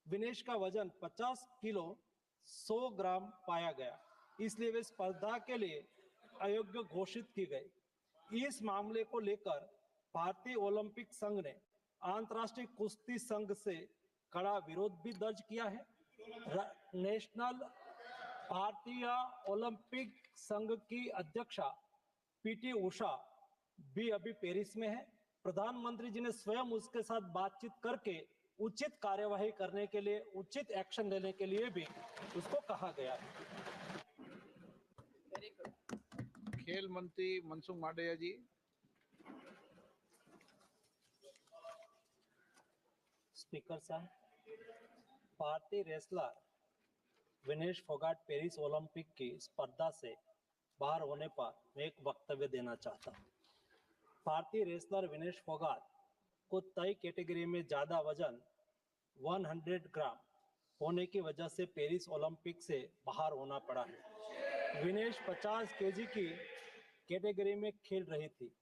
विनेश का वजन 50 किलो 100 ग्राम पाया गया, इसलिए वे स्पर्धा के लिए अयोग्य घोषित की गई। इस मामले को लेकर भारतीय ओलंपिक संघ ने अंतर्राष्ट्रीय कुश्ती संघ से कड़ा विरोध भी दर्ज किया है। नेशनल भारतीय ओलंपिक संघ की अध्यक्षा पीटी उषा भी अभी पेरिस में है। प्रधानमंत्री जी ने स्वयं उसके साथ बातचीत करके उचित कार्यवाही करने के लिए, उचित एक्शन लेने के लिए भी उसको कहा गया है। खेल मंत्री मनसुख मांडविया जी। स्पीकर साहब, भारतीय wrestler Vinesh Phogat Paris Olympic की स्पर्धा से बाहर होने पर मैं एक वक्तव्य देना चाहता हूं। भारतीय रेसलर विनेश फोगाट को तय कैटेगरी में ज्यादा वजन 100 ग्राम होने की वजह से पेरिस ओलंपिक से बाहर होना पड़ा है। विनेश 50 केजी की कैटेगरी में खेल रही थी।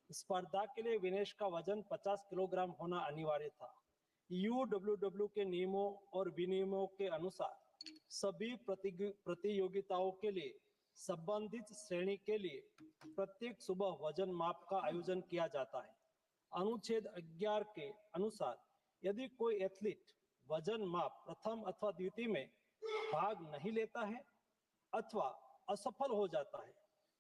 स्पर्धा के लिए विनेश का वजन 50 किलोग्राम होना अनिवार्य था। यूडब्ल्यूडब्ल्यू के नियमों और विनियमों के अनुसार सभी प्रतियोगिताओं के लिए संबंधित श्रेणी के लिए प्रत्येक सुबह वजन माप का आयोजन किया जाता है। अनुच्छेद 11 के अनुसार यदि कोई एथलीट वजन माप प्रथम अथवा द्वितीय में भाग नहीं लेता है अथवा असफल हो जाता है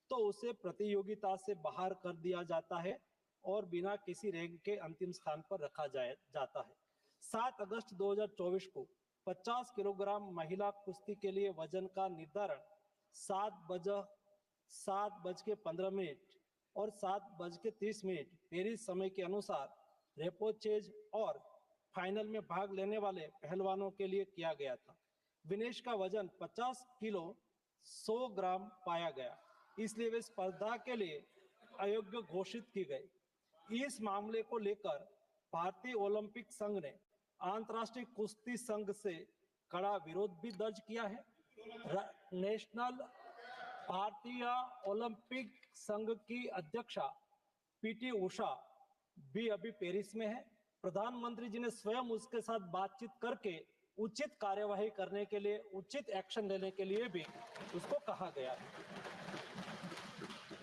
तो उसे प्रतियोगिता से बाहर कर दिया जाता है और बिना किसी रैंक के अंतिम स्थान पर रखा जाता है। 7 अगस्त 2024 को 50 किलोग्राम महिला कुश्ती के लिए वजन का निर्धारण 7:15 और 7:30 पेरिस समय के अनुसार रेपोचेज और फाइनल में भाग लेने वाले पहलवानों के लिए किया गया था। विनेश का वजन 50 किलो 100 ग्राम पाया गया, इसलिए वे स्पर्धा के लिए अयोग्य घोषित की गई। इस मामले को लेकर भारतीय ओलंपिक संघ ने अंतर्राष्ट्रीय कुश्ती संघ से कड़ा विरोध भी दर्ज किया है। नेशनल भारतीय ओलंपिक संघ की अध्यक्षा पीटी उषा भी अभी पेरिस में है। प्रधानमंत्री जी ने स्वयं उसके साथ बातचीत करके उचित कार्यवाही करने के लिए, उचित एक्शन लेने के लिए भी उसको कहा गया है।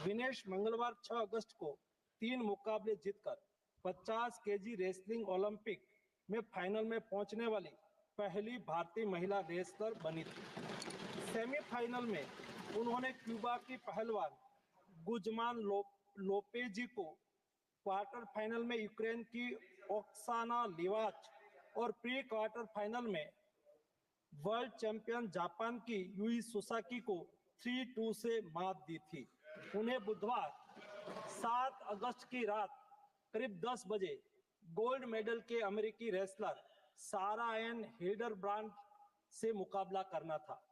विनेश मंगलवार 6 अगस्त को 3 मुकाबले जीतकर 50 केजी रेसलिंग ओलंपिक में फाइनल में पहुंचने वाली पहली भारतीय महिला रेसलर बनी थी। सेमीफाइनल में उन्होंने क्यूबा की पहलवान गुजमान लोपेजी को, क्वार्टर फाइनल में यूक्रेन की ओक्साना लिवाच और प्री क्वार्टर फाइनल में वर्ल्ड चैंपियन जापान की यूई सुसाकी को 3-2 से मात दी थी। उन्हें बुधवार 7 अगस्त की रात करीब 10 बजे गोल्ड मेडल के अमेरिकी रेसलर सारा एन हिल्डरब्रांड से मुकाबला करना था।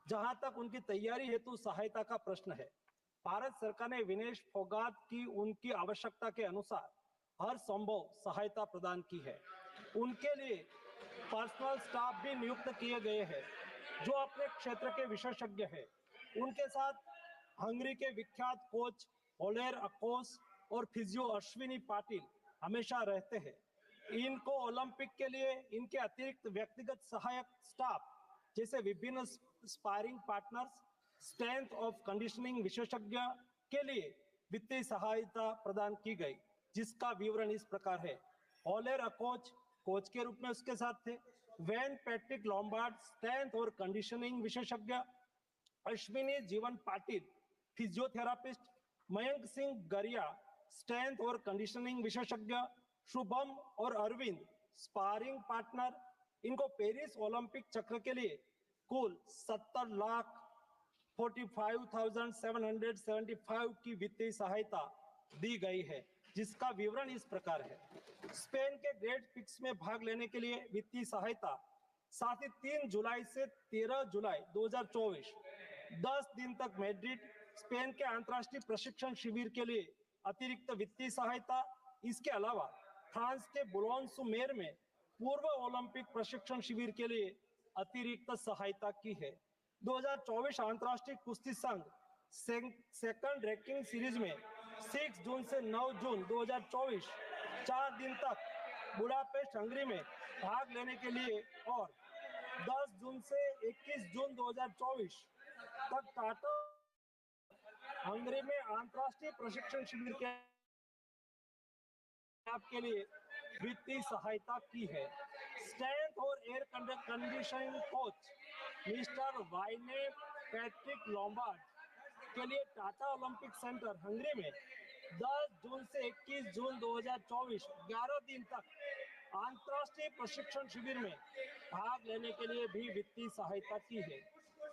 जहां तक उनकी तैयारी हेतु सहायता का प्रश्न है, भारत सरकार ने विनेश फोगाट की उनकी आवश्यकता के अनुसार हर संभव सहायता प्रदान की है। उनके लिए पर्सनल स्टाफ भी नियुक्त किए गए हैं जो अपने क्षेत्र के विशेषज्ञ हैं। उनके साथ हंगरी के विख्यात कोच ओलेर अकोस और फिजियो अश्विनी पाटिल हमेशा रहते हैं। इनको ओलंपिक के लिए इनके अतिरिक्त व्यक्तिगत सहायक स्टाफ जैसे विभिन्न sparring partners, strength of conditioning विशेषज्ञ के लिए वित्तीय सहायता प्रदान की गई, जिसका विवरण इस प्रकार है। ओलेर अकोच कोच के रूप में उसके साथ थे, वैन पैट्रिक लॉम्बार्ड स्ट्रेंथ और कंडीशनिंग विशेषज्ञ, अश्विनी जीवन पाटिल फिजियोथेरापिस्ट, मयंक सिंह गरिया स्ट्रेंथ और कंडीशनिंग विशेषज्ञ, शुभम और अरविंद स्पारिंग पार्टनर। इनको पेरिस ओलंपिक चक्र के लिए कुल 70,45,775 की वित्तीय सहायता दी गई है, जिसका विवरण इस प्रकार है। स्पेन के ग्रेट पिक्स में भाग लेने के लिए वित्तीय सहायता, साथ ही 3 जुलाई से 13 जुलाई 2024 10 दिन तक मैड्रिड स्पेन के अंतर्राष्ट्रीय प्रशिक्षण शिविर के लिए अतिरिक्त वित्तीय सहायता। इसके अलावा फ्रांस के बुलोन-sur-mer में पूर्व ओलंपिक प्रशिक्षण शिविर के लिए अतिरिक्त सहायता की है। 2024 अंतर्राष्ट्रीय कुश्ती संघ सेकंड रैंकिंग सीरीज में 6 जून से 9 जून 2024 4 दिन तक बुडापेस्ट हंगरी में भाग लेने के लिए और 10 जून से 21 जून 2024 तक टाटा हंगरी में अंतर्राष्ट्रीय प्रशिक्षण शिविर के आपके लिए वित्तीय सहायता की है। स्ट्रेंथ और air conditioning coach Mister Wayne Patrick Lombard के लिए टाटा ओलंपिक सेंटर हंगरी में 10 जून से 21 जून 2024 11 दिन तक अंतर्राष्ट्रीय प्रशिक्षण शिविर में भाग लेने के लिए भी वित्तीय सहायता की है।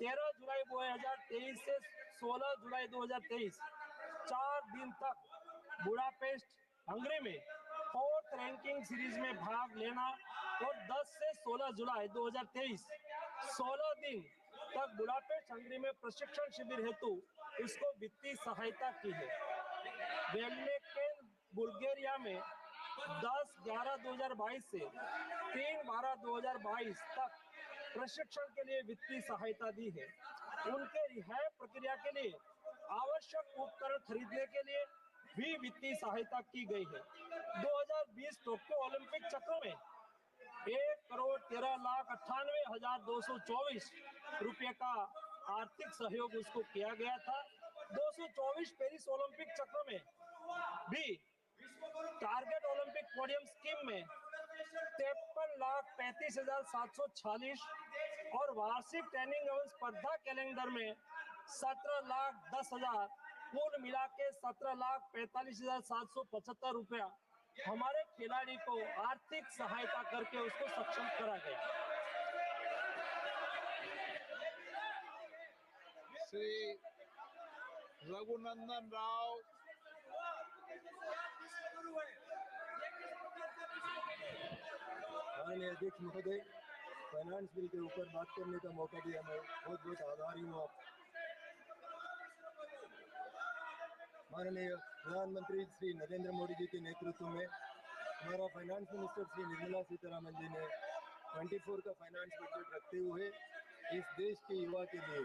13 जुलाई 2023 से 16 जुलाई 2023 4 दिन तक बुडापेस्ट हंगरी में 4th रैंकिंग सीरीज में भाग लेना और 10 से 16 जुलाई 2023 16 दिन तक बुडापेस्ट हंगरी में प्रशिक्षण शिविर हेतु इसको वित्तीय सहायता की है। वेल्लेकेन बुल्गारिया में 10/11/2022 से 3/12/2022 तक प्रशिक्षण के लिए वित्तीय सहायता दी है। उनके रिहाई प्रक्रिया के लिए आवश्यक उपकरण खरीदने के लिए भी वित्तीय सहायता की गई है। 2020 टोक्यो ओलंपिक चक्र में 1,13,98,224 रुपये का आर्थिक सहयोग उसको किया गया था। 224 पेरिस ओलंपिक चक्र में भी टारगेट ओलंपिक पोडियम स्कीम में 53,35,746 और वार्षिक ट्रेनिंग एवं स्पर्धा कैलेंडर में 17,10,000 कुल मिला के 17,45,775 रुपया हमारे खिलाड़ी को आर्थिक सहायता करके उसको सक्षम करा गया। श्री रघुनंदन राव माननीय अध्यक्ष महोदय, फाइनेंस बिल के ऊपर बात करने का मौका दिया, मैं बहुत बहुत आभारी हूँ आप। माननीय प्रधानमंत्री श्री नरेंद्र मोदी जी के नेतृत्व में हमारा फाइनेंस मिनिस्टर श्री निर्मला सीतारमण जी ने 24 का फाइनेंस बजट रखते हुए इस देश के युवा के लिए,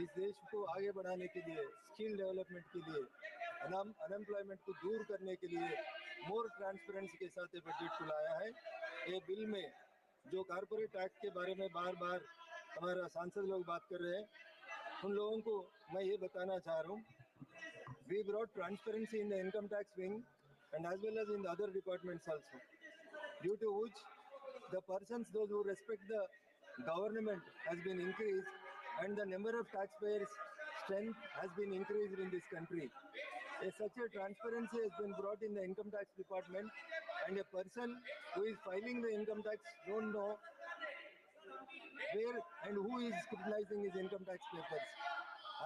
इस देश को आगे बढ़ाने के लिए, स्किल डेवलपमेंट के लिए, अनएम्प्लॉयमेंट को दूर करने के लिए मोर ट्रांसपेरेंसी के साथ ये बजट को लाया है। ये बिल में जो कॉर्पोरेट एक्ट के बारे में बार बार हमारा सांसद लोग बात कर रहे हैं, उन लोगों को मैं ये बताना चाह रहा हूँ, we brought transparency in the income tax wing and as well as in the other departments also, due to which the persons, those who respect the government, has been increased and the number of taxpayers strength has been increased in this country. Such a transparency has been brought in the income tax department, and a person who is filing the income tax don't know where and who is scrutinizing his income tax papers,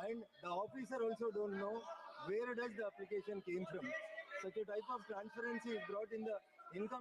and the officer also don't know where does the application came from. Such a type of transparency is brought in the income